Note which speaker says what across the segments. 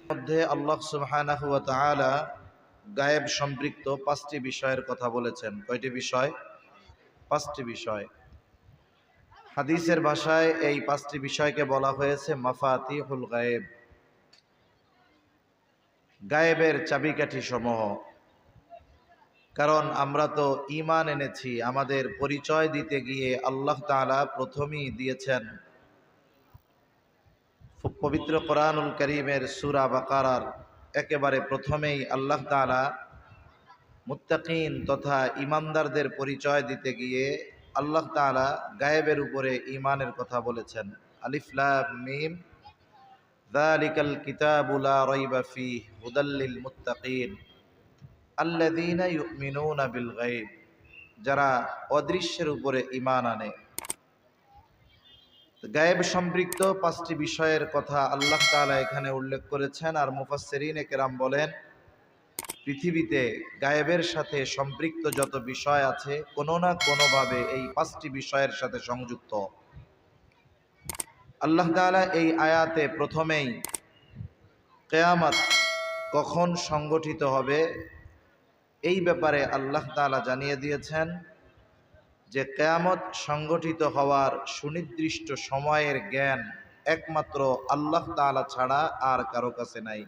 Speaker 1: মধ্যে আল্লাহ সুবহানাহু ওয়া তাআলা গায়েব সম্পৃক্ত 5টি বিষয়ের কথা বলেছেন। কয়টি বিষয়? 5টি বিষয়। হাদিসের ভাষায় এই 5টি বিষয়কে বলা হয়েছে মাফাতিহুল গায়েব, গায়েবের চাবিকাঠি সমূহ। কারণ আমরা তো ঈমান এনেছি, আমাদের পরিচয় দিতে গিয়ে আল্লাহ তাআলা প্রথমেই দিয়েছেন পবিত্র কোরআনুল কারীমের সূরা বাকারার একেবারে প্রথমেই আল্লাহ তাআলা মুত্তাকিন তথা ইমানদারদের পরিচয় দিতে গিয়ে আল্লাহ তাআলা গায়েবের উপরে ঈমানের কথা বলেছেন। আলিফ লাম মিম যালিকাল কিতাবু লা রাইবা ফীহি হুদাল লিল মুত্তাকিন আল্লাযীনা ইউমিনুনা বিল গায়ব, যারা অদৃশ্যের উপরে ঈমান আনে। গায়েব সম্পৃক্ত 5টি বিষয়ের কথা আল্লাহ তাআলা এখানে উল্লেখ করেছেন। আর মুফাসসিরিনে কেরাম বলেন, পৃথিবীতে গায়েবের সাথে সম্পৃক্ত যত বিষয় আছে কোনো না কোনোভাবে এই 5টি বিষয়ের সাথে সংযুক্ত। আল্লাহ তাআলা এই আয়াতে প্রথমেই কিয়ামত কখন সংগঠিত হবে এই ব্যাপারে আল্লাহ তাআলা জানিয়ে দিয়েছেন যে কিয়ামত সংগঠিত হওয়ার সুনির্দিষ্ট সময়ের জ্ঞান একমাত্র আল্লাহ তাআলা ছাড়া আর কারো কাছে নাই।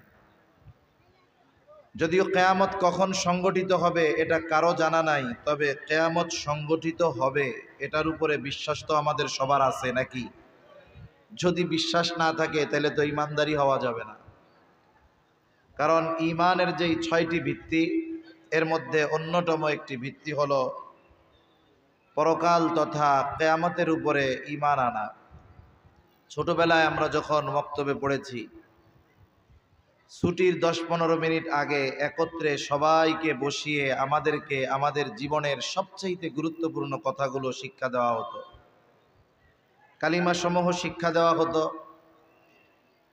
Speaker 1: যদিও কিয়ামত কখন সংগঠিত হবে এটা কারো জানা নাই, তবে কিয়ামত সংগঠিত হবে এটার উপরে বিশ্বাস তো আমাদের সবার আছে নাকি? যদি বিশ্বাস না থাকে তাহলে তো ঈমানদারি হওয়া যাবে না। কারণ ঈমানের যেই 6টি ভিত্তি, এর মধ্যে অন্যতম একটি ভিত্তি হলো পরকাল তথা কিয়ামতের উপরে ঈমান আনা। ছোটবেলায় আমরা যখন মক্তবে পড়েছি, ছুটির 10-15 মিনিট আগে একত্রে সবাইকে বসিয়ে আমাদেরকে আমাদের জীবনের সবচেয়ে গুরুত্বপূর্ণ কথাগুলো শিক্ষা দেওয়া হতো। কালিমা সমূহ শিক্ষা দেওয়া হতো,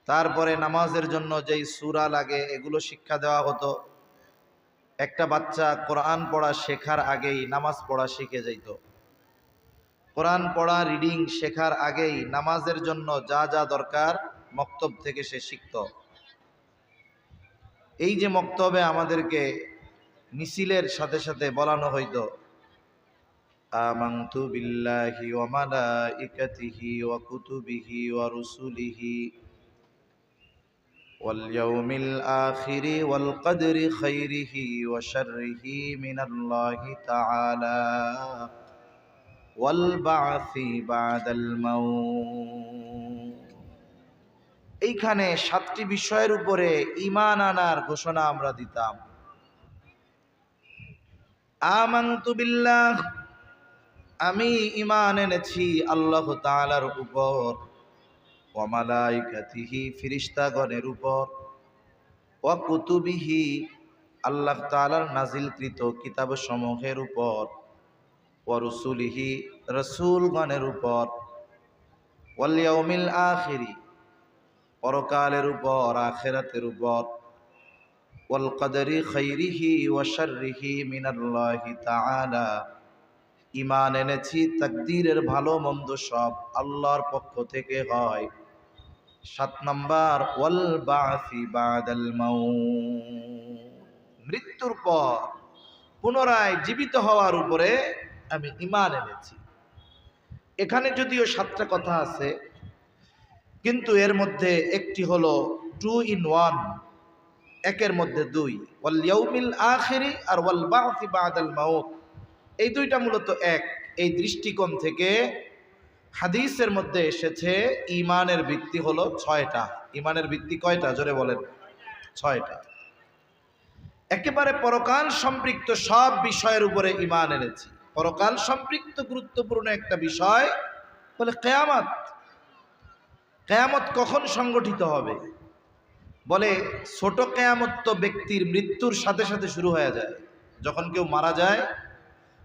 Speaker 1: তারপরে নামাজের জন্য যেই সূরা লাগে এগুলো শিক্ষা দেওয়া হতো। একটা বাচ্চা কোরআন পড়া শেখার আগেই নামাজ পড়া শিখে যাইত। কোরআন পড়া রিডিং শেখার আগেই নামাজের জন্য যা যা দরকার মক্তব থেকে সে শিখত। এই যে মক্তবে আমাদেরকে মিছিলের সাথে সাথে বলানো হইতো, আমানতু বিল্লাহি ওয়া মালাইকাতিহি ওয়া কুতুবিহি ওয়া রুসুলিহি ওয়াল ইয়াউমিল আখিরি ওয়াল কদরি খাইরিহি ওয়া শাররিহি মিনাল্লাহি তাআলা ওয়াল বা'সি বা'দাল মাউত। এইখানে 7টি বিষয়ের উপরে ঈমান আনার ঘোষণা আমরা দিতাম। আমানতু বিল্লাহ, আমি ঈমান এনেছি আল্লাহ তাআলার উপর, ওয়া মালাইকাতিহি, ফেরেশতাগণের উপর, ওয়া কুতুবিহি, আল্লাহ তাআলার নাজিলকৃত কিতাবসমূহের উপর, ওয়া রুসুলিহি, রাসূলগণের উপর, ওয়াল ইয়াউমিল আখিরি, পরকালের উপর, আখিরাতের উপর, ওয়াল কদরি খাইরিহি ওয়া শাররিহি মিনাল্লাহি তাআলা, ঈমান এনেছি তাকদীরের ভালো মন্দ সব আল্লাহর পক্ষ থেকে হয়। 7 নাম্বার ওয়াল বা'সি বা'দাল মাউত, মৃত্যুর পর পুনরায় জীবিত হওয়ার উপরে আমি ঈমান এনেছি। এখানে যদিও 7টা কথা আছে, কিন্তু এর মধ্যে একটি হলো 2 in 1, একের মধ্যে 2, ওয়াল ইয়াউমিল আখিরি আর ওয়াল বা'সি বা'দাল মাউত, এই দুইটা মূলত এক। এই দৃষ্টিকোণ থেকে হাদিসের মধ্যে এসেছে ঈমানের ভিত্তি হলো 6টা। ঈমানের ভিত্তি কয়টা জোরে বলেন? 6টা। একেবারে পরকাল সম্পৃক্ত সব বিষয়ের উপরে ঈমান এনেছি। পরকাল সম্পৃক্ত গুরুত্বপূর্ণ একটা বিষয় বলে কিয়ামত। কিয়ামত কখন সংগঠিত হবে? বলে ছোট কিয়ামত তো ব্যক্তির মৃত্যুর সাথে সাথে শুরু হয়ে যায়। যখন কেউ মারা যায়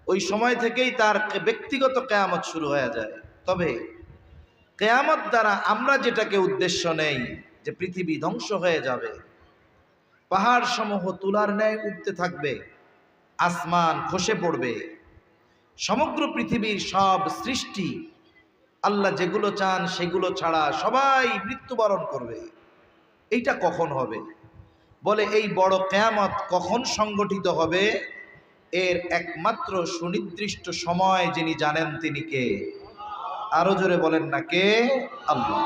Speaker 1: ওই সময় থেকেই তার ব্যক্তিগত কিয়ামত শুরু হয়ে যায়। তবে কিয়ামত দ্বারা আমরা যেটাকে উদ্দেশ্য নেই যে পৃথিবী ধ্বংস হয়ে যাবে, পাহাড় সমূহ তুলার ন্যায় উঠতে থাকবে, আসমান খসে পড়বে, সমগ্র পৃথিবীর সব সৃষ্টি আল্লাহ যেগুলো চান সেগুলো ছাড়া সবাই মৃত্যুবরণ করবে, এইটা কখন হবে? বলে এই বড় কিয়ামত কখন সংগঠিত হবে এর একমাত্র সুনির্দিষ্ট সময় যিনি জানেন তিনি কে? আরো জোরে বলেন না, কে? আল্লাহ।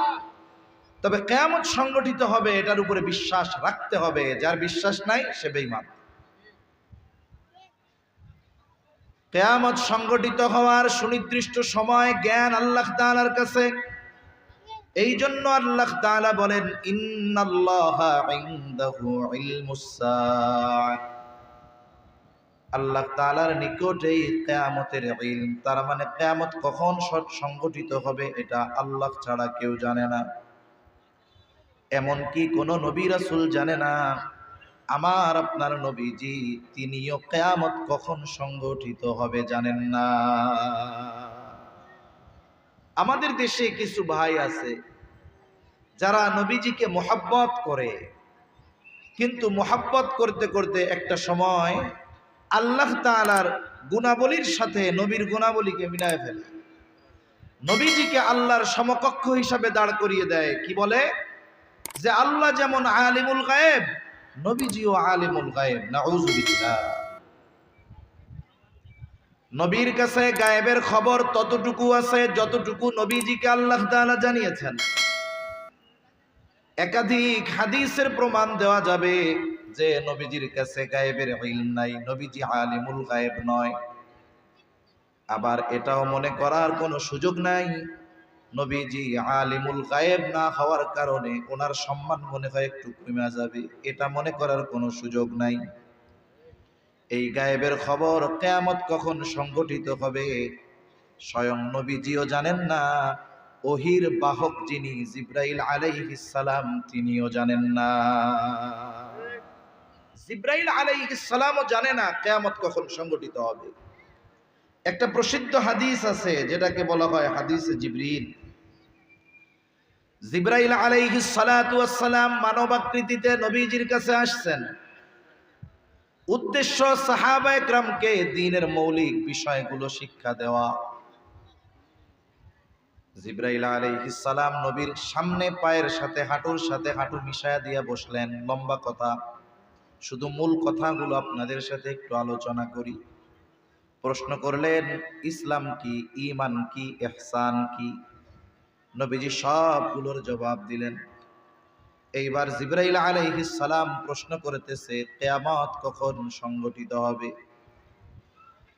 Speaker 1: তবে কিয়ামত সংগঠিত হবে এটার উপরে বিশ্বাস রাখতে হবে, যার বিশ্বাস নাই সে বেঈমান। কিয়ামত সংগঠিত হওয়ার সুনির্দিষ্ট সময় জ্ঞান আল্লাহ তাআলার কাছে। এই জন্য আল্লাহ তাআলা বলেন ইন্নাল্লাহা ইনদাহু ইলমুস সাআহ, আল্লাহ তাআলার নিকটেই কিয়ামতের ইলম, তার মানে কিয়ামত কখন সংগঠিত হবে এটা আল্লাহ ছাড়া কেউ জানে না। এমনকি কোন নবী রাসূল জানে না। আমার আপনার নবীজি তিনিও কিয়ামত কখন সংগঠিত হবে জানেন না। আমাদের দেশে কিছু ভাই আছে যারা নবীজিকে মোহাব্বত করে, কিন্তু মোহাব্বত করতে করতে একটা সময় আল্লাহ তাআলার গুণাবলীর সাথে নবীর গুণাবলীকে মিলায় ফেলে, নবীজিকে আল্লাহর সমকক্ষ হিসাবে দাঁড় করিয়ে দেয়। কি বলে? যে আল্লাহ যেমন আলিমুল গায়েব, নবীজিও আলিমুল গায়েব। নাউযুবিল্লাহ। নবীর কাছে গায়েবের খবর ততটুকু আছে যতটুকু নবীজিকে আল্লাহ তাআলা জানিয়েছেন। একাধিক হাদিসের প্রমাণ দেওয়া যাবে যে নবীজির কাছে গায়েবের ইলম নাই, নবীজি আলিমুল গায়েব নয়। আবার এটাও মনে করার কোনো সুযোগ নাই নবীজি আলিমুল গায়েব না হওয়ার কারণে ওনার সম্মান মনে হয় একটু কমে যাবে, এটা মনে করার কোনো সুযোগ নাই। এই গায়েবের খবর কিয়ামত কখন সংগঠিত হবে স্বয়ং নবীজিও জানেন না, ওহির বাহক যিনি জিবরাইল আলাইহিস সালাম তিনিও জানেন না। জিবরাইল আলাইহিস সালামও জানে না কিয়ামত কখন সংগঠিত হবে। একটা প্রসিদ্ধ হাদিস আছে যেটাকে বলা হয় হাদিসে জিবরিল। জিবরাইল আলাইহিস সালাতু ওয়াস সালাম মানবাকৃতিতে নবীজির কাছে আসছেন। উদ্দেশ্য সাহাবায়ে কেরামকে দ্বীনের মৌলিক বিষয়গুলো শিক্ষা দেওয়া। জিবরাইল আলাইহিস সালাম নবীর সামনে পায়ের সাথে হাঁটুর সাথে হাঁটু মিশায়া দিয়া বসলেন। লম্বা কথা, শুধু মূল কথাগুলো আপনাদের সাথে একটু আলোচনা করি। প্রশ্ন করলেন ইসলাম কি, ঈমান কি, ইহসান কি? নবীজি সবগুলোর জবাব দিলেন। এইবার জিবরাইল আলাইহিস সালাম প্রশ্ন করতেছে কিয়ামত কখন সংগঠিত হবে?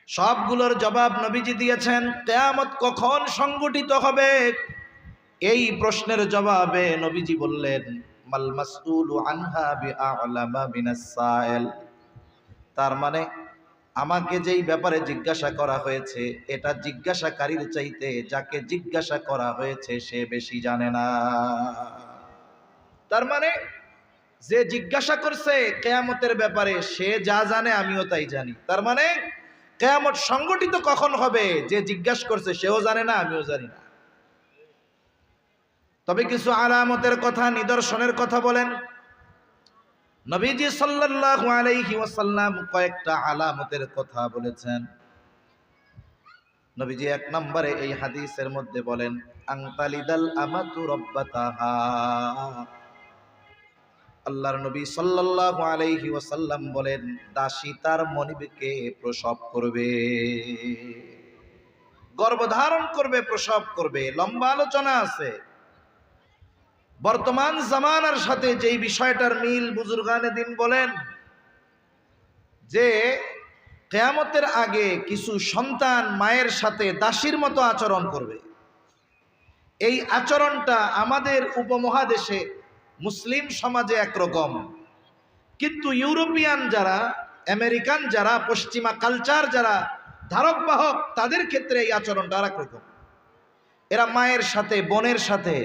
Speaker 1: সবগুলোর জবাব নবীজি দিয়েছেন। কিয়ামত কখন সংগঠিত হবে এই প্রশ্নের জবাবে নবীজি বললেন মাল মাসউলু আনহা বিআলামা মিনাস সাইল, তার মানে আমাকে যেই ব্যাপারে জিজ্ঞাসা করা হয়েছে এটা জিজ্ঞাসাকারীর চাইতে যাকে জিজ্ঞাসা করা হয়েছে সে বেশি জানে না। তার মানে যে জিজ্ঞাসা করছে কিয়ামতের ব্যাপারে সে যা জানে আমিও তাই জানি। তার মানে কিয়ামত সংগঠিত কখন হবে যে জিজ্ঞাসা করছে সেও জানে না, আমিও জানি না। তবে কিছু আলামতের কথা, নিদর্শনের কথা বলেন নবীজি সাল্লাল্লাহু আলাইহি ওয়াসাল্লাম। কয়েকটা আলামতের কথা বলেছেন নবীজি। এক নম্বরে এই হাদিসের মধ্যে বলেন আনতালিদাল আমাতু রাব্বাতাহা। আল্লাহর নবী সাল্লাল্লাহু আলাইহি ওয়াসাল্লাম বলেন দাসী তার মনিবকে প্রসব করবে, গর্ভধারণ করবে, প্রসব করবে। লম্বা আলোচনা আছে। বর্তমান জামানার সাথে যেই বিষয়টার মিল বুজুর্গানে দিন বলেন যে কিয়ামতের আগে কিছু সন্তান মায়ের সাথে দাসীর মতো আচরণ করবে। এই আচরণটা আমাদের উপমহাদেশে মুসলিম সমাজে একরকম, কিন্তু ইউরোপিয়ান যারা, আমেরিকান যারা, পশ্চিমা কালচার যারা ধারক বাহক তাদের ক্ষেত্রে এই আচরণটা আর একরকম। এরা মায়ের সাথে বোনের সাথে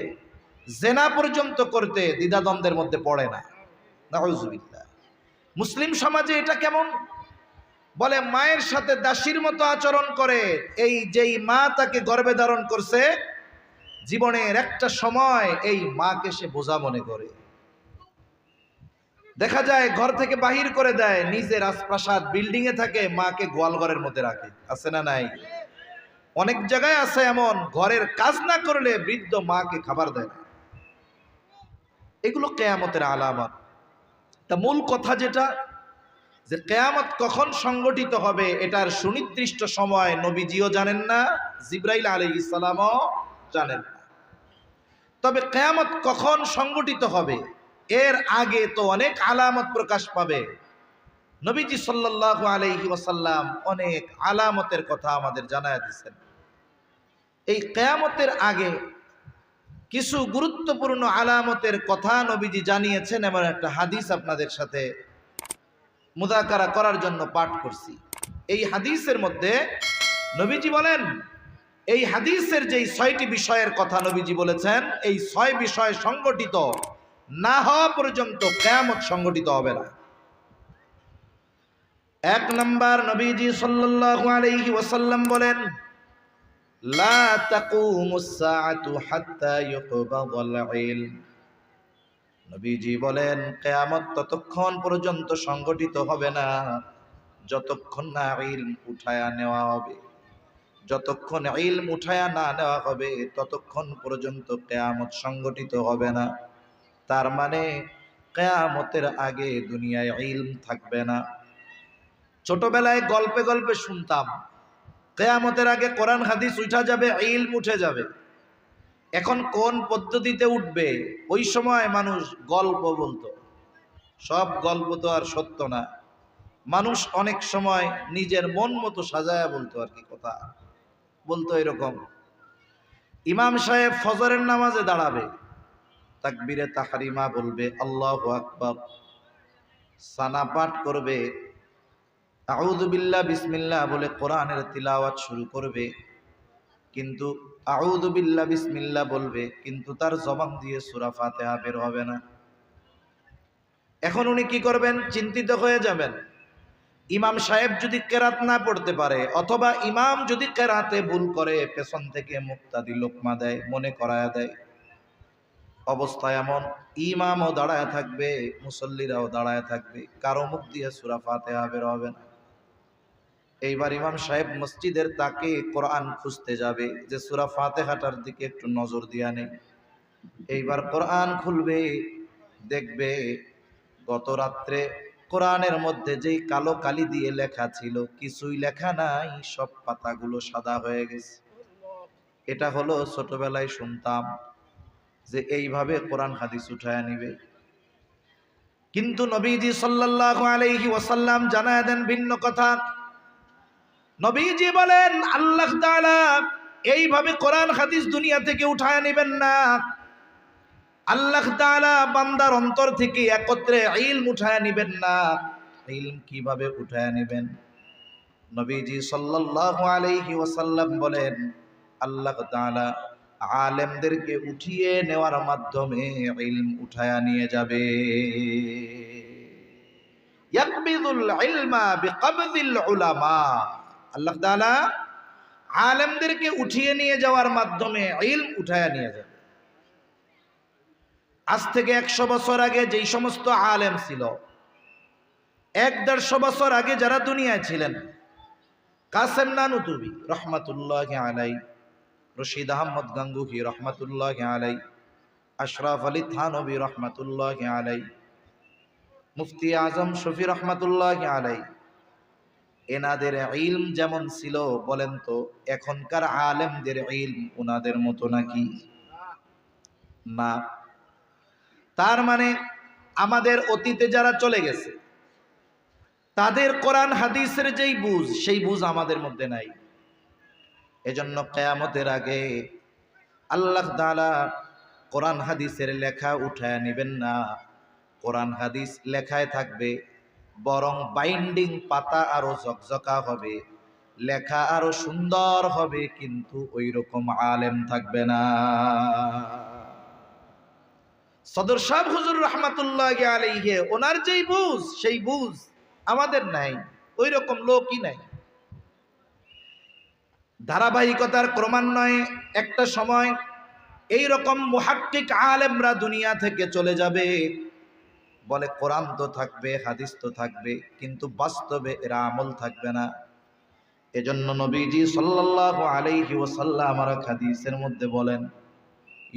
Speaker 1: জেনা পর্যন্ত করতে দ্বিধাদ্বন্দ্বের মধ্যে পড়ে না। নাউযুবিল্লাহ। মুসলিম সমাজে এটা কেমন? বলে মায়ের সাথে দাসীর মতো আচরণ করে। এই যেই মা তাকে গর্ভে ধারণ করছে জীবনের একটা সময় এই মাকে সে বোঝা মনে করে। দেখা যায় ঘর থেকে বাহির করে দেয়, নিজে রাজপ্রাসাদ বিল্ডিং এ থাকে, মাকে গোয়ালঘরের মধ্যে রাখে। আছে না নাই? অনেক জায়গায় আছে এমন, ঘরের কাজ না করলে বৃদ্ধ মাকে খাবার দেয় না। এগুলো কিয়ামতের আলামত। তা মূল কথা যেটা, যে কিয়ামত কখন সংগঠিত হবে এটার সুনির্দিষ্ট সময় নবীজিও জানেন না, জিবরাইল আলাইহিস সালামও জানেন না। তবে কিয়ামত কখন সংগঠিত হবে এর আগে তো অনেক আলামত প্রকাশ পাবে। নবীজি সাল্লাল্লাহু আলাইহি ওয়াসাল্লাম অনেক আলামতের কথা আমাদের জানায় দিয়েছেন। এই কিয়ামতের আগে কিছু গুরুত্বপূর্ণ আলামতের কথা নবীজি জানিয়েছেন, এমন একটা হাদিস আপনাদের সাথে মুযাকারা করার জন্য পাঠ করছি। এই হাদিসের মধ্যে নবীজি বলেন, এই হাদিসের যেই 6টি বিষয়ের কথা নবীজি বলেছেন, এই 6 বিষয় সংগঠিত না হওয়া পর্যন্ত কিয়ামত সংগঠিত হবে না। 1 নাম্বার, নবীজি সাল্লাল্লাহু আলাইহি ওয়াসাল্লাম বলেন, লা তাকুমুস সাআতু হাত্তা ইউকবাদাল ইলম। নবীজি বলেন, কিয়ামত ততক্ষণ পর্যন্ত সংগঠিত হবে না যতক্ষণ না ইলম উঠায়া নেওয়া হবে। যতক্ষণ ইলম উঠায়া না নেওয়া হবে ততক্ষণ পর্যন্ত কিয়ামত সংগঠিত হবে না। তার মানে কিয়ামতের আগে দুনিয়ায় ইলম থাকবে না। ছোটবেলায় গল্পে গল্পে শুনতাম কিয়ামতের আগে কোরআন হাদিস উঠা যাবে, ইলম উঠে যাবে। এখন কোন পদ্ধতিতে উঠবে? ওই সময় মানুষ গল্প বলতো। সব গল্প তো আর সত্য না। মানুষ অনেক সময় নিজের মন মতো সাজায়া বলতো আর কি, কথা বলতো এরকম। ইমাম সাহেব ফজরের নামাজে দাঁড়াবে, তাকবীরে তাহরিমা বলবে, আল্লাহু আকবার, সানা পাঠ করবে, আউযু বিল্লাহ বিসমিল্লাহ বলে কোরআনের তিলাওয়াত শুরু করবে। কিন্তু আউযু বিল্লাহ বিসমিল্লাহ বলবে, কিন্তু তার জবান দিয়ে সূরা ফাতিহা বের হবে না। এখন উনি কি করবেন? চিন্তিত হয়ে যাবেন। ইমাম সাহেব যদি কেরাত না পড়তে পারে, অথবা ইমাম যদি কেরাতে ভুল করে, পেছন থেকে মুক্তাদি লোকমা দেয়, মনে করায়া দেয়, অবস্থা এমন, ইমামও দাঁড়ায় থাকবে, মুসল্লিরাও দাঁড়ায় থাকবে, কারো মুখ দিয়ে সূরা ফাতিহা বের হবে না। এইবার ইমাম সাহেব মসজিদের তাকে কোরআন খুঁজতে যাবে, যে সূরা ফাতিহাটার দিকে একটু নজর দিয়া নেই। এইবার কোরআন খুলবে, দেখবে গত রাত্রে কোরআনের মধ্যে যেই কালো কালি দিয়ে লেখা ছিল কিছুই লেখা নাই, সব পাতাগুলো সাদা হয়ে গেছে। এটা হলো ছোটবেলায় শুনতাম যে এইভাবে কোরআন হাদিস উঠায়া নিবে। কিন্তু নবীজি সাল্লাল্লাহু আলাইহি ওয়াসাল্লাম জানায় দেন ভিন্ন কথা। নবীজি বলেন, আল্লাহ তাআলা এইভাবে কোরআন হাদিস দুনিয়া থেকে উঠায়া নেবেন না। আল্লাহ তাআলা বান্দার অন্তর থেকে একত্রে ইলম উঠায়া নেবেন না। ইলম কিভাবে উঠায়া নেবেন? নবীজি সাল্লাল্লাহু আলাইহি ওয়াসাল্লাম বলেন, আল্লাহ তাআলা আলেমদেরকে উঠিয়ে নেওয়ার মাধ্যমে ইলম উঠায়া নিয়ে যাবে। ইয়াকবিদুল ইলমা বিকবদিল উলামা। আল্লাহ তাআলা আলেমদেরকে উঠিয়ে নিয়ে যাওয়ার মাধ্যমে ইলম উঠায়া নিয়ে যাবে। আজ থেকে 100 বছর আগে যেই সমস্ত আলেম ছিল, 150 বছর আগে যারা দুনিয়ায় ছিলেন, কাসেম নানুতুবি রহমাতুল্লাহি আলাইহি, রশিদ আহমদ গাঙ্গুহি রহমাতুল্লাহি আলাইহি, আশরাফ আলী থানভী রহমাতুল্লাহি আলাইহি, মুফতি আজম শফি রহমাতুল্লাহি আলাইহি, এনাদের ইলম যেমন ছিল, বলেন তো এখনকার আলেমদের ইলম ওনাদের মতো নাকি? না। তার মানে আমাদের অতীতে যারা চলে গেছে তাদের কোরআন হাদিসের যেই বুঝ, সেই বুঝ আমাদের মধ্যে নাই। এজন্য কিয়ামতের আগে আল্লাহ তাআলা কোরআন হাদিসের লেখা উঠায় নেবেন না। কোরআন হাদিস লেখায় থাকবে, বরং বাইন্ডিং পাতা আরো ঝকঝকা হবে, লেখা আরো সুন্দর হবে, কিন্তু ওই রকম আলেম থাকবে না। সদর সাহেব হুজুর রহমাতুল্লাহি আলাইহি, ওনার যেই বুঝ, সেই বুঝ আমাদের নাই, ওই রকম লোকই নাই। ধারাবাহিকতার ক্রমান্বয়ে একটা সময় এই রকম মুহাক্কিক আলেমরা দুনিয়া থেকে চলে যাবে। বলে কোরআন তো থাকবে, হাদিস তো থাকবে, কিন্তু বাস্তবে এরা আমল থাকবে না। এজন্য নবীজি সাল্লাল্লাহু আলাইহি ওয়াসাল্লাম আর হাদিসের মধ্যে বলেন,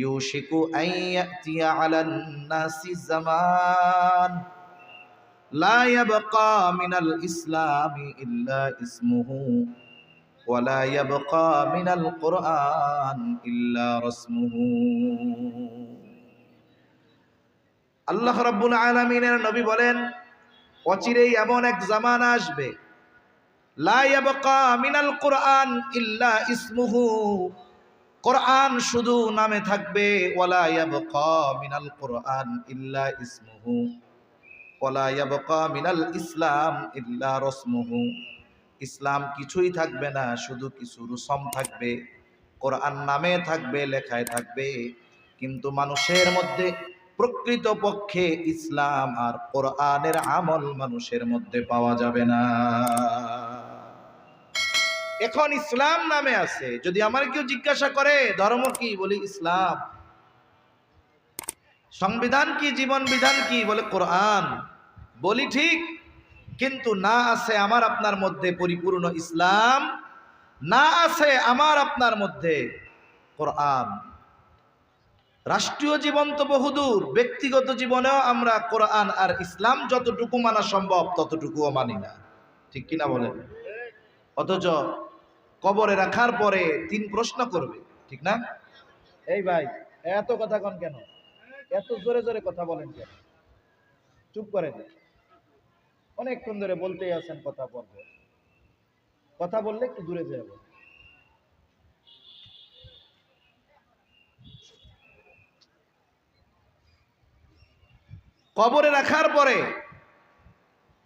Speaker 1: ইউশিকু আন ইয়াতিয়া আলান নাসি জামান লা ইয়াবকা মিনাল ইসলামি ইল্লা ইসমুহু ওয়া লা ইয়াবকা মিনাল কুরআন ইল্লা রাসমুহু। আল্লাহ রাব্বুল আলামিনের নবী বলেন, অচিরেই এমন এক জামানা আসবে, লা ইয়াবকা মিনাল কুরআন ইল্লা ইসমুহু, কোরআন শুধু নামে থাকবে, ওয়ালা ইয়াবকা মিনাল কুরআন ইল্লা ইসমুহু ওয়ালা ইয়াবকা মিনাল ইসলাম ইল্লা রাসমুহু। ইসলাম কিছুই থাকবে না, শুধু কিছু রসম থাকবে। কোরআন নামে থাকবে, লেখায় থাকবে, কিন্তু মানুষের মধ্যে প্রকৃত পক্ষে ইসলাম আর কোরআনের আমল মানুষের মধ্যে পাওয়া যাবে না। এখন ইসলাম নামে আছে। যদি আমার কেউ জিজ্ঞাসা করে ধর্ম কি, বলি ইসলাম। সংবিধান কি, জীবন বিধান কি, বলে কোরআন। বলি ঠিক, কিন্তু না আছে আমার আপনার মধ্যে পরিপূর্ণ ইসলাম, না আছে আমার আপনার মধ্যে কোরআন। রাষ্ট্রীয় জীবন তো বহুদূর, ব্যক্তিগত জীবনেও আমরা কোরআন আর ইসলাম যতটুকু মানা সম্ভব ততটুকুও মানি না, ঠিক কিনা বলেন? অথচ কবরে রাখার পরে 3 প্রশ্ন করবে, ঠিক না? এই ভাই, এত কথা কন কেন? এত জোরে জোরে কথা বলেন কেন? চুপ করেন। অনেকক্ষণ ধরে বলতেই আছেন, কথা বলবো, কথা বললে একটু দূরে যাব। কবরে রাখার পরে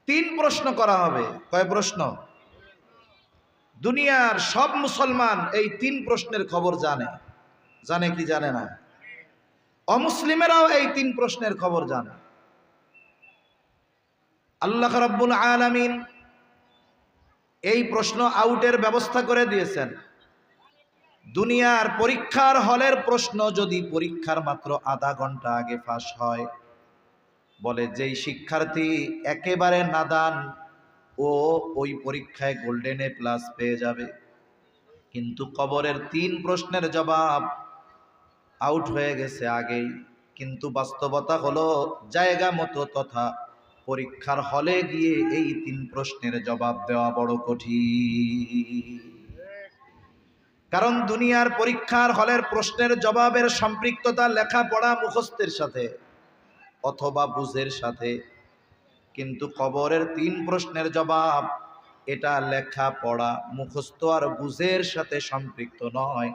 Speaker 1: 3 প্রশ্ন করা হবে। কয় প্রশ্ন? দুনিয়ার সব মুসলমান এই 3 প্রশ্নের খবর জানে। জানে কি জানে না? অমুসলিমেরাও এই 3 প্রশ্নের খবর জানে। আল্লাহ রাব্বুল আলামিন এই প্রশ্ন আউটের ব্যবস্থা করে দিয়েছেন। দুনিয়ার পরীক্ষার হলের প্রশ্ন যদি পরীক্ষার মাত্র আধা ঘন্টা আগে ফাঁস হয়, বলে যেই শিক্ষার্থী একেবারে নাদান ও ওই পরীক্ষায় গোল্ডেন এ প্লাস পেয়ে যাবে। কিন্তু কবরের 3 প্রশ্নের জবাব আউট হয়ে গেছে আগেই। কিন্তু বাস্তবতা হলো জায়গা মতো তথা পরীক্ষার হলে গিয়ে এই 3 প্রশ্নের জবাব দেওয়া বড় কঠিন। কারণ দুনিয়ার পরীক্ষার হলের প্রশ্নের জবাবের সম্পৃক্ততা লেখাপড়া মুখস্থের সাথে অথবা বুঝের সাথে, কিন্তু কবরের 3 প্রশ্নের জবাব এটা লেখাপড়া মুখস্থ আর বুঝের সাথে সম্পৃক্ত নয়,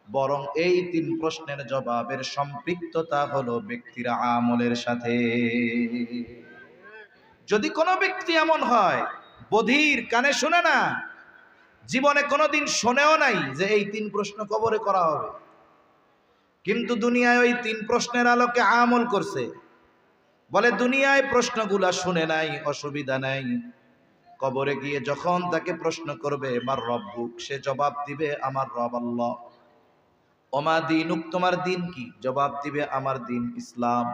Speaker 1: বরং এই 3 প্রশ্নের জবাবের সম্পৃক্ততা হলো ব্যক্তির আমলের সাথে। যদি কোনো ব্যক্তি এমন হয় বধির, কানে শুনে না, জীবনে কোনোদিন শোনেও নাই যে এই 3 প্রশ্ন কবরে করা হবে, কিন্তু দুনিয়ায় ওই 3 প্রশ্নের আলোকে আমল করছে, বলে দুনিয়ায় প্রশ্নগুলা শুনে নাই, অসুবিধা নাই, কবরে গিয়ে যখন তাকে প্রশ্ন করবে মার রব্বুক, সে জবাব দিবে আমার রব আল্লাহ। ওমা দীনুক, তোমার দিন কি? জবাব দিবে আমার দিন ইসলাম।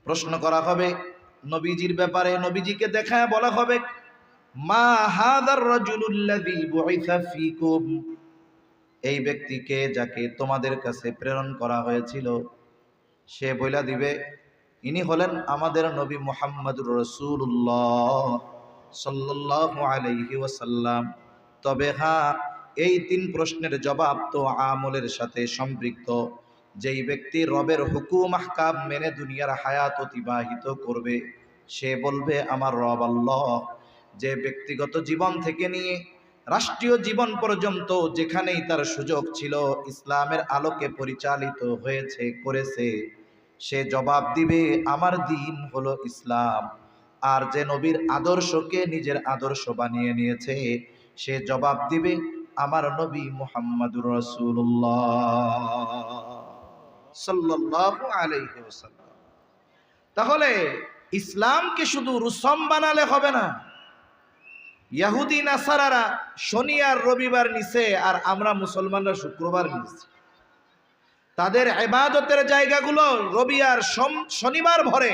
Speaker 1: প্রশ্ন করা হবে নবীজির ব্যাপারে, নবীজিকে দেখায় বলা হবে মা হাদার রাজুলুল্লাযী বুইসা ফীকুম, এই ব্যক্তিকে যাকে তোমাদের কাছে প্রেরণ করা হয়েছিল। সে বইলা দিবে ইনি হলেন আমাদের নবী মুহাম্মদুর রাসূলুল্লাহ সাল্লাল্লাহু আলাইহি ওয়াসাল্লাম। তবে হ্যাঁ, এই 3 প্রশ্নের জবাব তো আমলের সাথে সম্পৃক্ত। যেই ব্যক্তি রবের হুকুম আহকাম মেনে দুনিয়ার হায়াত অতিবাহিত করবে, সে বলবে আমার রব আল্লাহ। যে ব্যক্তিগত জীবন থেকে নিয়ে রাষ্ট্রীয় জীবন পর্যন্ত যেখানেই তার সুযোগ ছিল ইসলামের আলোকে পরিচালিত হয়েছে, করেছে, সে জবাব দিবে আমার দিন হলো ইসলাম। আর যে নবীর আদর্শকে নিজের আদর্শ বানিয়ে নিয়েছে, সে জবাব দিবে আমার নবী মুহাম্মদুর রাসূলুল্লাহ সাল্লাল্লাহু আলাইহি ওয়াসাল্লাম। তাহলে ইসলামকে শুধু রুসম বানালে হবে না। ইহুদি নাসারারা শনি আর রবিবার নিছে, আর আমরা মুসলমানরা শুক্রবার নিছি। তাদের ইবাদতের জায়গাগুলো রবি আর শনিবার ভরে,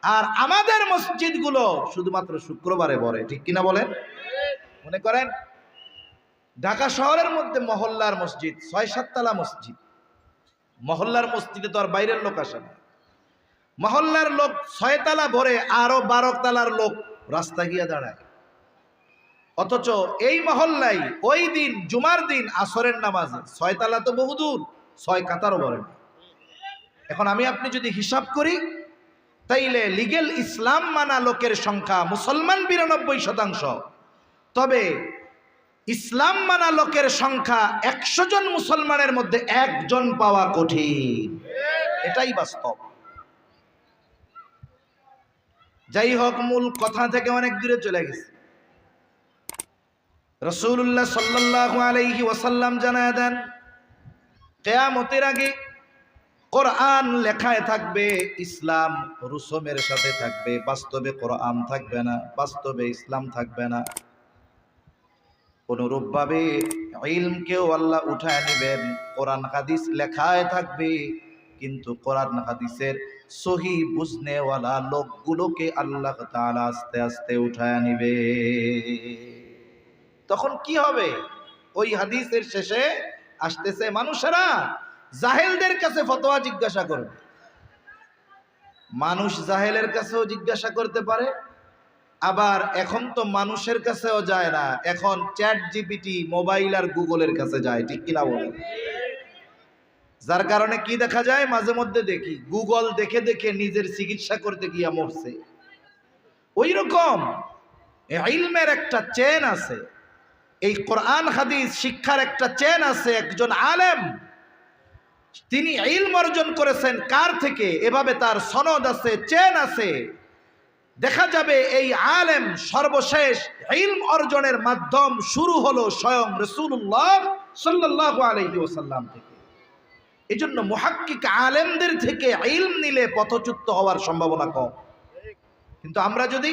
Speaker 1: আর আমাদের মসজিদগুলো শুধুমাত্র শুক্রবারে ভরে, ঠিক কিনা বলেন? মনে করেন ঢাকা শহরের মধ্যে মহল্লার মসজিদ 6-7 তলা মসজিদ, মহল্লার মসজিদে তো আর বাইরের লোক আসে না। মহল্লার লোক 6 তালা ভরে, আরো 12 তালার লোক রাস্তা গিয়া দাঁড়ায়। অথচ এই মহল্লায় ওই দিন জুমার দিন আসরের নামাজে 6 তালা তো বহুদূর, 6 কাতারও ভরে না। এখন আমি আপনি যদি হিসাব করি, তাইলে লিগেল ইসলাম মানা লোকের সংখ্যা মুসলমান 92%, তবে ইসলাম মানা লোকের সংখ্যা 100 জন মুসলমানের মধ্যে 1 জন পাওয়া কঠিন। এটাই বাস্তব। যাই হোক, মূল কথা থেকে অনেক দূরে চলে গেছে। রাসূলুল্লাহ সাল্লাল্লাহু আলাইহি ওয়াসাল্লাম জানায় দেন, কিয়ামতের আগে কোরআন লেখায় থাকবে, ইসলাম রুসুমের সাথে থাকবে, বাস্তবে কোরআন থাকবে না, বাস্তবে ইসলাম থাকবে না। অনুরূপভাবে ইলমকেও আল্লাহ উঠায় নেবেন, কোরআন হাদিস লেখায় থাকবে, কিন্তু কোরআন হাদিসের সহি বুঝনেওয়ালা লোকগুলোকে আল্লাহ তাআলা আস্তে আস্তে উঠায় নিবে। তখন কি হবে? ওই হাদিসের শেষে আসতেছে, মানুষেরা জাহেলদের কাছে ফতোয়া জিজ্ঞাসা করবে। মানুষ জাহেলের কাছেও জিজ্ঞাসা করতে পারে, আবার এখন তো মানুষের কাছেও যায় না, এখন চ্যাট জিপিটি, মোবাইল আর গুগলের কাছে যায়, ঠিক কিনা বলেন? যার কারণে কি দেখা যায়, মাঝে মধ্যে দেখি গুগল দেখে দেখে নিজের চিকিৎসা করতে গিয়া মরছে। ওই রকম ইলমের একটা চেন আছে, এই কোরআন হাদিস শিক্ষার একটা চেন আছে। একজন আলেম, তিনি ইলম অর্জন করেছেন কার থেকে, এভাবে তার সনদ আছে, চেন আছে। দেখা যাবে এই আলেম সর্বশেষ ইলম অর্জনের মাধ্যম শুরু হলো স্বয়ং রাসূলুল্লাহ সাল্লাল্লাহু আলাইহি ওয়াসাল্লাম থেকে। এজন্য মুহাক্কিক আলেমদের থেকে ইলম নিলে পথচ্যুত হওয়ার সম্ভাবনা কম। কিন্তু আমরা যদি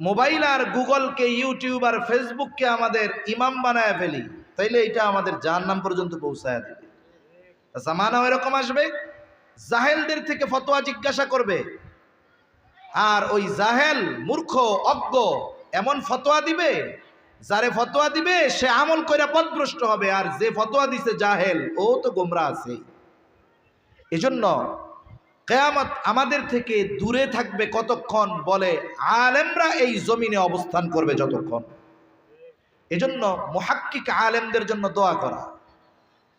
Speaker 1: মোবাইল আর গুগলকে, ইউটিউব আর ফেসবুককে আমাদের ইমাম বানায় ফেলি, তাইলে এটা আমাদের জাহান্নাম পর্যন্ত পৌঁছায় দেবে। জামানা এরকম আসবে, জাহেলদের থেকে ফতোয়া জিজ্ঞাসা করবে, আর ওই জাহেল মূর্খ অজ্ঞ এমন ফতোয়া দিবে, যারে ফতোয়া দিবে সে আমল কইরা পথভ্রষ্ট হবে, আর যে ফতোয়া দিছে জাহেল, ও তো গোমরা আছে। এজন্য কিয়ামত আমাদের থেকে দূরে থাকবে কতক্ষণ? বলে আলেমরা এই জমিনে অবস্থান করবে যতক্ষণ। এজন্য মুহাক্কিক আলেমদের জন্য দোয়া করা,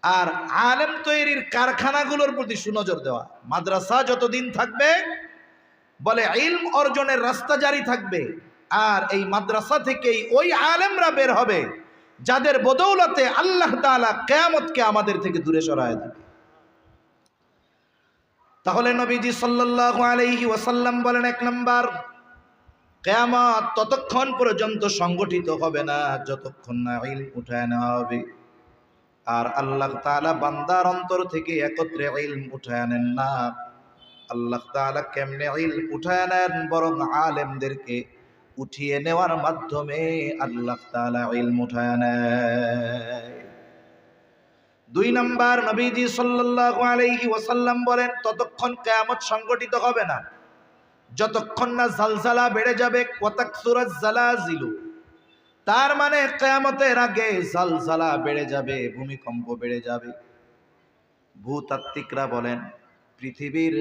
Speaker 1: আর আলেম তৈরির কারখানাগুলোর প্রতি সুনজর দেওয়া। মাদ্রাসা যতদিন থাকবে, বলে ইলম অর্জনের রাস্তা জারি থাকবে, আর এই মাদ্রাসা থেকেই ওই আলেমরা বের হবে যাদের বদৌলতে আল্লাহ তাআলা কিয়ামতকে আমাদের থেকে দূরে সরায় দেবে। তাহলে নবীজি সাল্লাল্লাহু আলাইহি ওয়াসাল্লাম বলেন, 1 নাম্বার, কিয়ামত ততক্ষণ পর্যন্ত সংগঠিত হবে না যতক্ষণ না ইলম উঠায় নেওয়া হবে। আর আল্লাহ তাআলা বান্দার অন্তর থেকে একত্রে ইলম উঠায় নেন না। আল্লাহ তাআলা কেমনে ইলম উঠায় নেন? বরং আলেমদেরকে উঠিয়ে নেওয়ার মাধ্যমে আল্লাহ তাআলা ইলম উঠায় নেয়। 2 নাম্বার, নবীজি সাল্লাল্লাহু আলাইহি ওয়াসাল্লাম বলেন, ততক্ষণ কিয়ামত সংগঠিত হবে না যতক্ষণ না জালজালা বেড়ে যাবে। ওয়াতাকসুরাজ জালাজিলু, তার মানে কিয়ামতের আগে জালজালা বেড়ে যাবে, ভূমিকম্প বেড়ে যাবে। ভূতাত্ত্বিকরা বলেন, পৃথিবীর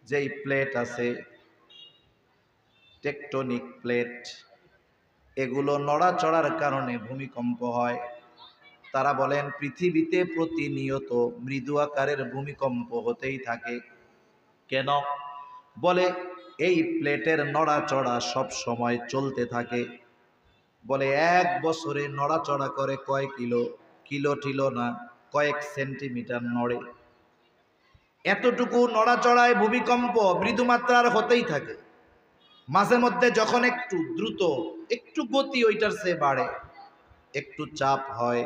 Speaker 1: যেই প্লেট আছে, টেকটনিক প্লেট, এগুলো নড়াচড়ার কারণে ভূমিকম্প হয়। তারা বলেন পৃথিবীতে প্রতিনিয়ত মৃদু আকারের ভূমিকম্প হতেই থাকে। কেন? বলে এই প্লেটের নড়াচড়া সব সময় চলতে থাকে। বলে 1 বছরে নড়াচড়া করে কয় কিলো, কিলো টিলো না, কয়েক সেন্টিমিটার নড়ে। এতটুকু নড়াচড়ায় ভূমিকম্প মৃদু মাত্রার হতেই থাকে। মাঝে মধ্যে যখন একটু দ্রুত, একটু গতি ওইটার চেয়ে বাড়ে, একটু চাপ হয়,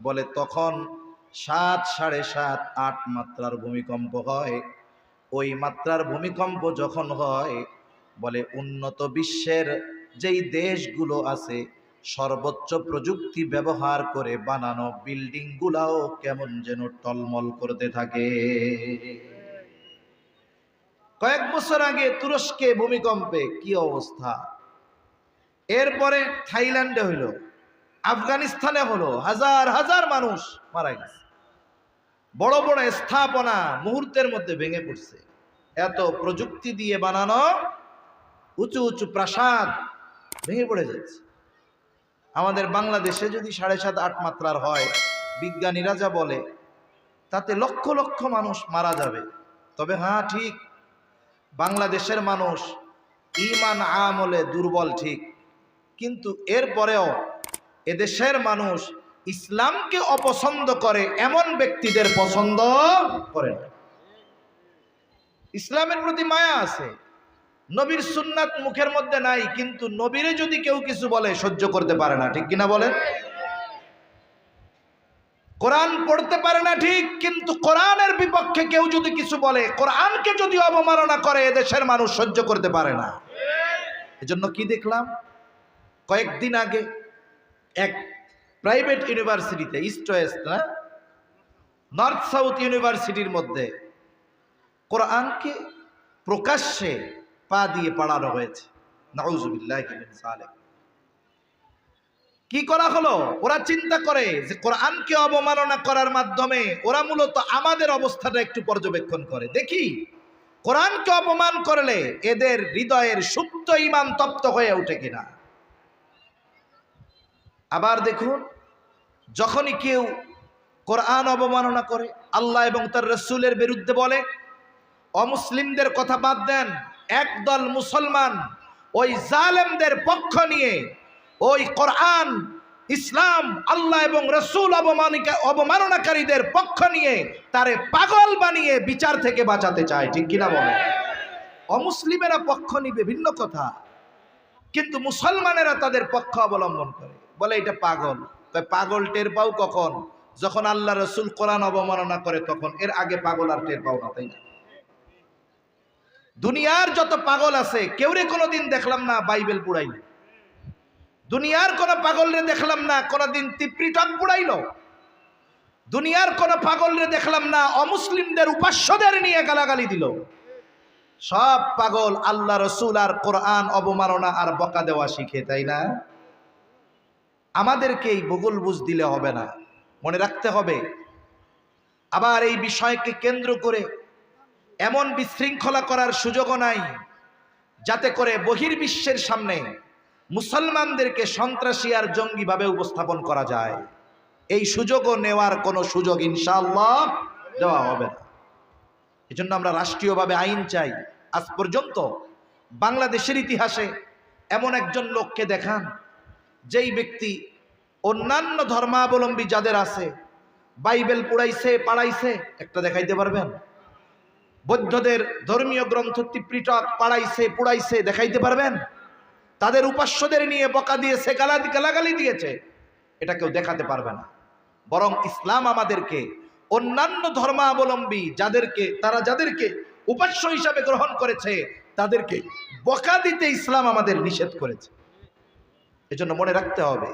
Speaker 1: বলে তখন 7, 7.5, 8 মাত্রার ভূমিকম্প হয়। ওই মাত্রার ভূমিকম্প যখন হয়, বলে উন্নত বিশ্বের যেই দেশগুলো আছে, সর্বোচ্চ প্রযুক্তি ব্যবহার করে বানানো বিল্ডিং গুলাও কেমন যেন টলমল করতে থাকে। কয়েক বছর আগে তুরস্কে ভূমিকম্পে কি অবস্থা, এরপরে থাইল্যান্ডে হইল, আফগানিস্তানে হলো, হাজার হাজার মানুষ মারা গেছে। বড় বড় স্থাপনা মুহূর্তের মধ্যে ভেঙে পড়ছে। এত প্রযুক্তি দিয়ে বানানো উঁচু উঁচু প্রাসাদ ভেঙে পড়ে যাচ্ছে। আমাদের বাংলাদেশে যদি 7.5-8 মাত্রার হয়, বিজ্ঞানীরা যা বলে তাতে লক্ষ লক্ষ মানুষ মারা যাবে। তবে হ্যাঁ, ঠিক, বাংলাদেশের মানুষ ঈমান আমলে দুর্বল ঠিক, কিন্তু এরপরেও এদেশের মানুষ ইসলামকে অপছন্দ করে এমন ব্যক্তিদের পছন্দ করে না। ইসলামের প্রতি মায়া আছে, নবীর সুন্নাত মুখের মধ্যে নাই, কিন্তু নবীরে যদি কেউ কিছু বলে সহ্য করতে পারে না, ঠিক কিনা বলেন? কোরআন পড়তে পারে না ঠিক, কিন্তু কোরআনের বিপক্ষে কেউ যদি কিছু বলে, কোরআনকে যদি অবমাননা করে, এদেশের মানুষ সহ্য করতে পারে না। এজন্য কি দেখলাম কয়েকদিন আগে এক প্রাইভেট ইউনিভার্সিটিতে, ইস্ট ওয়েস্ট না নর্থ সাউথ ইউনিভার্সিটির মধ্যে কোরআনকে প্রকাশ্যে পা দিয়ে পড়ানো হয়েছে। নাউজুবিল্লাহি মিন যালিক। কি করা হলো? ওরা চিন্তা করে যে কোরআনকে অবমাননা করার মাধ্যমে ওরা মূলত আমাদের অবস্থাটা একটু পর্যবেক্ষণ করে, দেখি কোরআনকে অপমান করলে এদের হৃদয়ের সুপ্ত ঈমান তপ্ত হয়ে ওঠে কিনা। আবার দেখুন, যখনই কেউ কোরআন অবমাননা করে, আল্লাহ এবং তার রাসূলের বিরুদ্ধে বলে, অমুসলিমদের কথা বাদ দেন, একদল মুসলমান ওই জালেমদের পক্ষ নিয়ে ওই কোরআন, ইসলাম, আল্লাহ এবং রাসূল অবমাননাকারীদের পক্ষ নিয়ে তারে পাগল বানিয়ে বিচার থেকে বাঁচাতে চায়, ঠিক কিনা বলে? অমুসলিমেরা পক্ষ নিবে ভিন্ন কথা, কিন্তু মুসলমানেরা তাদের পক্ষ অবলম্বন করে, বলে এটা পাগল। পাগল টের পাও কখন? যখন আল্লাহ রাসূল কোরআন অবমাননা করে তখন, এর আগে পাগল আর টের পাও না, তাই না? দুনিয়ার যত পাগল আছে কেউরে কোনোদিন দেখলাম না বাইবেল পুড়াইল, দুনিয়ার কোন পাগলরে দেখলাম না কোনদিন ত্রিপিটক পুড়াইল, দুনিয়ার কোন পাগলরে দেখলাম না অমুসলিমদের উপাস্যদের নিয়ে গালাগালি দিল। সব পাগল আল্লাহ রাসূল আর কোরআন অবমাননা আর বকা দেওয়া শিখে, তাই না? আমাদেরকে এই ভূগোল বুঝ দিলে হবে না, মনে রাখতে হবে। আবার এই বিষয়কে কেন্দ্র করে এমন বিশৃঙ্খলা করার সুযোগও নাই যাতে করে বহির্বিশ্বের সামনে মুসলমানদেরকে সন্ত্রাসী আর জঙ্গিভাবে উপস্থাপন করা যায়। এই সুযোগও নেওয়ার কোনো সুযোগ ইনশাআল্লাহ দেওয়া হবে না। এজন্য আমরা রাষ্ট্রীয়ভাবে আইন চাই। আজ পর্যন্ত বাংলাদেশের ইতিহাসে এমন একজন লোককে দেখান যেই ব্যক্তি অন্যান্য ধর্মাবলম্বী যাদের আছে বাইবেল পুড়াইছে, পাড়াইছে, একটা দেখাইতে পারবেন? বৌদ্ধদের ধর্মীয় গ্রন্থ ত্রিপিটক পাড়াইছে, পুড়াইছে, দেখাইতে পারবেন? তাদের উপাস্যদের নিয়ে বকা দিয়েছে, গালাগালি দিয়েছে, এটা কেউ দেখাতে পারবে না। বরং ইসলাম আমাদেরকে অন্যান্য ধর্মাবলম্বী যাদেরকে উপাস্য হিসাবে গ্রহণ করেছে তাদেরকে বকা দিতে ইসলাম আমাদের নিষেধ করেছে। এজন্য মনে রাখতে হবে,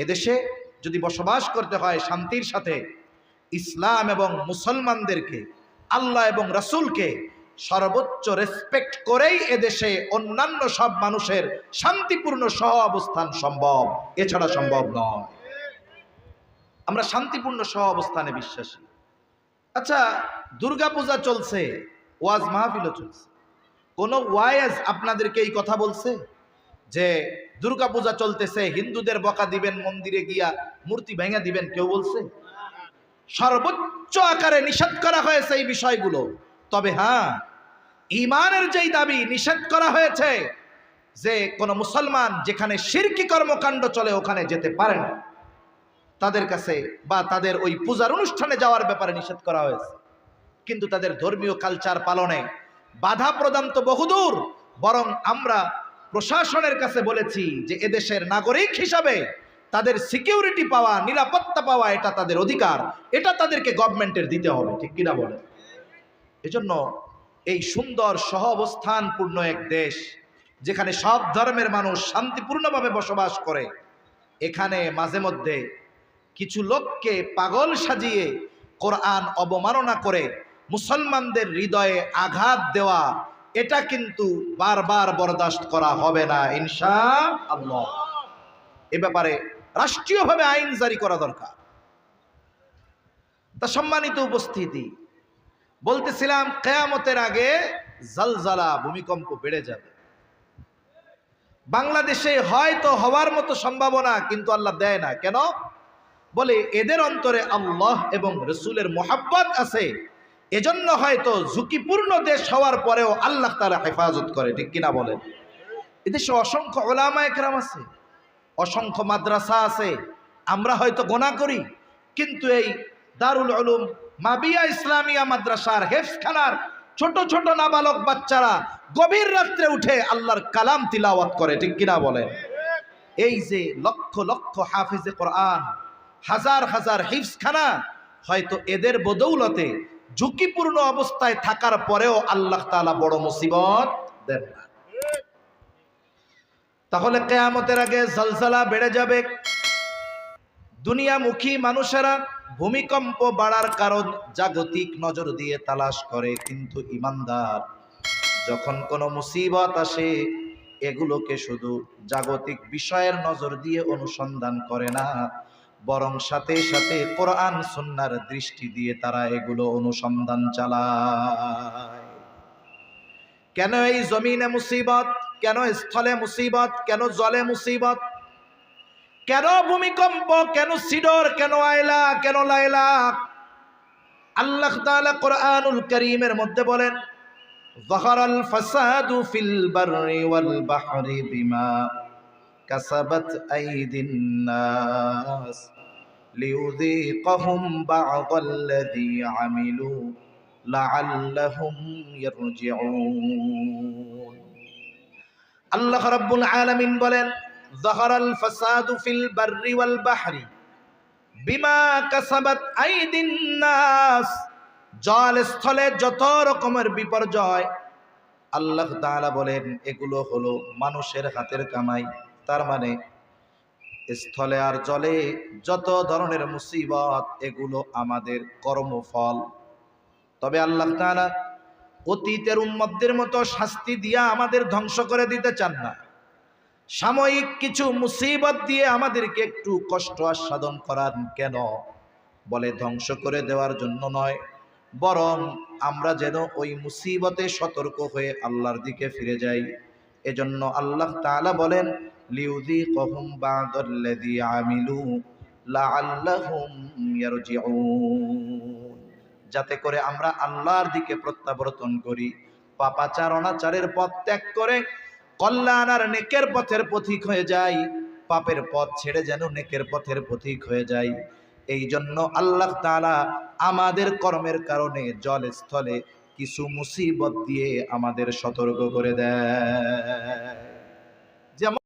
Speaker 1: এদেশে যদি বসবাস করতে হয় শান্তির সাথে, ইসলাম এবং মুসলমানদেরকে, আল্লাহ এবং রাসূলকে সর্বোচ্চ রেসপেক্ট করেই এদেশে অন্যান্য সব মানুষের শান্তিপূর্ণ সহ অবস্থান সম্ভব, এছাড়া সম্ভব নয়। আমরা শান্তিপূর্ণ সহ অবস্থানে বিশ্বাসী। আচ্ছা, দুর্গাপূজা চলছে, ওয়াজ মাহফিলও চলছে, কোন ওয়াইজ আপনাদেরকে এই কথা বলছে যে দুর্গাপূজা চলতেছে, হিন্দুদের বকা দিবেন, মন্দিরে গিয়া মূর্তি ভেঙে দিবেন? কেউ বলছে? সর্বোচ্চ আকারে নিষেধ করা হয়েছে এই বিষয়গুলো। তবে হ্যাঁ, ঈমানের যেই দাবি নিষেধ করা হয়েছে যে কোন মুসলমান যেখানে শিরকি কর্মকাণ্ড চলে ওখানে যেতে পারে না, তাদের কাছে বা তাদের ওই পূজার অনুষ্ঠানে যাওয়ার ব্যাপারে নিষেধ করা হয়েছে। কিন্তু তাদের ধর্মীয় কালচার পালনে বাধা প্রদান তো বহুদূর। বরং আমরা প্রশাসনের কাছে বলেছি যে এদেশের নাগরিক হিসাবে তাদের সিকিউরিটি পাওয়া, নিরাপত্তা পাওয়া, এটা তাদের অধিকার, এটা তাদেরকে গভর্নমেন্টের দিতে হবে, ঠিক কিনা বলে? এজন্য এই সুন্দর সহ অবস্থানপূর্ণ এক দেশ যেখানে সব ধর্মের মানুষ শান্তিপূর্ণভাবে বসবাস করে, এখানে মাঝে মধ্যে কিছু লোককে পাগল সাজিয়ে কোরআন অবমাননা করে মুসলমানদের হৃদয়ে আঘাত দেওয়া, এটা কিন্তু বারবার বরদাস্ত করা হবে না ইনশাআল্লাহ। এ ব্যাপারে রাষ্ট্রীয়ভাবে আইন জারি করা দরকার। তা সম্মানিত উপস্থিতি, বলতেছিলাম কিয়ামতের আগে জালজালা, ভূমিকম্প বেড়ে যাবে। বাংলাদেশে হয়তো হওয়ার মতো সম্ভাবনা, কিন্তু আল্লাহ দেয় না কেন? বলে এদের অন্তরে আল্লাহ এবং রসুলের মোহাব্বত আছে, এজন্য হয়তো ঝুঁকিপূর্ণ দেশ হওয়ার পরেও আল্লাহ তাআলা হেফাজত করে। ঠিক কিনা বলেন? এদেশে অসংখ্য উলামা একরাম আছে, অসংখ্য মাদ্রাসা আছে, আমরা হয়তো গোনা করি, কিন্তু এই দারুল উলুম মাবিয়া ইসলামিয়া মাদ্রাসার হেফজখানার ছোট ছোট নাবালক বাচ্চারা গভীর রাত্রে উঠে আল্লাহর কালাম তিলাওয়াত করে। ঠিক কিনা বলেন? এই যে লক্ষ লক্ষ হাফেজে কোরআন, হাজার হাজার হিফজখানা, হয়তো এদের বদৌলতে ঝুঁকিপূর্ণ অবস্থায় থাকার পরেও আল্লাহ তাআলা বড় মুসিবত দেন না। তাহলে কিয়ামতের আগে জালজালা বেড়ে যাবে। দুনিয়ামুখী মানুষেরা ভূমিকম্প বাড়ার কারণ জাগতিক নজর দিয়ে তালাশ করে, কিন্তু ঈমানদার যখন কোনো মুসিবত আসে এগুলোকে শুধু জাগতিক বিষয়ের নজর দিয়ে অনুসন্ধান করে না, বরং সাথে সাথে কোরআন সুন্নাহর দৃষ্টি দিয়ে তারা এগুলো অনুসন্ধান চালায়। কেন এই জমিনে মুসিবত, কেন স্থলে মুসিবত, কেন জলে মুসিবত, কেন ভূমিকম্প, কেন সিডর, কেন আয়লা, কেন লায়লা? আল্লাহ তাআলা কোরআনুল কারীমের মধ্যে বলেন, যাহারাল ফাসাদু ফিল বাররি ওয়াল বাহরি বিমা কাসাবাত আইদিন নাস লিয়ুযীকাহুম বা'দাল্লাযী আমিলু লাআল্লাহুম ইয়ারজিউন। আল্লাহ রাব্বুল আলামিন বলেন, যাহারাল ফাসাদু ফিল বাররি ওয়াল বাহরি বিমা কাসাবাত আইদিন নাস। জল স্থলে যত রকমের বিপর্যয়, আল্লাহ তাআলা বলেন এগুলো হলো মানুষের হাতের কামাই। তার মানে স্থলে আর জলে যত ধরনের মুসিবত, এগুলো আমাদের কর্মফল। তবে আল্লাহ তাআলা অতীতের উম্মতদের মতো শাস্তি দিয়া আমাদের ধ্বংস করে দিতে চান না। সাময়িক কিছু মুসিবত দিয়ে আমাদেরকে একটু কষ্ট আস্বাদন করান কেন? বলে ধ্বংস করে দেওয়ার জন্য নয়, বরং আমরা যেন ওই মুসিবতে সতর্ক হয়ে আল্লাহর দিকে ফিরে যাই। এজন্য আল্লাহ তাআলা বলেন, লিয়ুযীকাহুম বা'দাল্লাযী আমিলু লাআল্লাহুম ইয়ারজিউন, যাতে করে আমরা আল্লাহর দিকে প্রত্যাবর্তন করি, পাপাচার অনাচারের পথ ত্যাগ করে কল্যাণ আর নেকের পথের পথিক হয়ে যাই, পাপের পথ ছেড়ে যেন নেকের পথের পথিক হয়ে যাই। এই জন্য আল্লাহ তাআলা আমাদের কর্মের কারণে জল স্থলে কিছু মুসিবত দিয়ে আমাদের সতর্ক করে দেয়। যেমন